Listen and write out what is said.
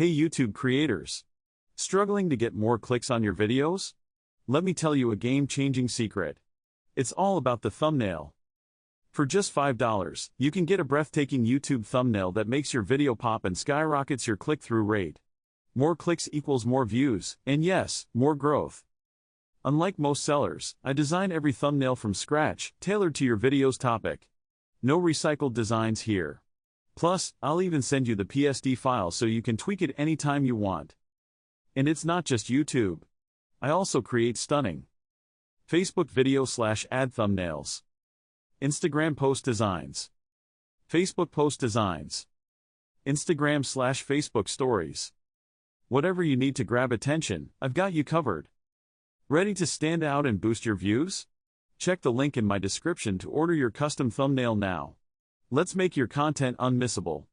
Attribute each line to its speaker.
Speaker 1: Hey YouTube creators! Struggling to get more clicks on your videos? Let me tell you a game-changing secret. It's all about the thumbnail. For just $5, you can get a breathtaking YouTube thumbnail that makes your video pop and skyrockets your click-through rate. More clicks equals more views, and yes, more growth. Unlike most sellers, I design every thumbnail from scratch, tailored to your video's topic. No recycled designs here. Plus, I'll even send you the PSD file so you can tweak it anytime you want. And it's not just YouTube. I also create stunning Facebook video/ad thumbnails, Instagram post designs, Facebook post designs, Instagram/Facebook stories. Whatever you need to grab attention, I've got you covered. Ready to stand out and boost your views? Check the link in my description to order your custom thumbnail now. Let's make your content unmissable.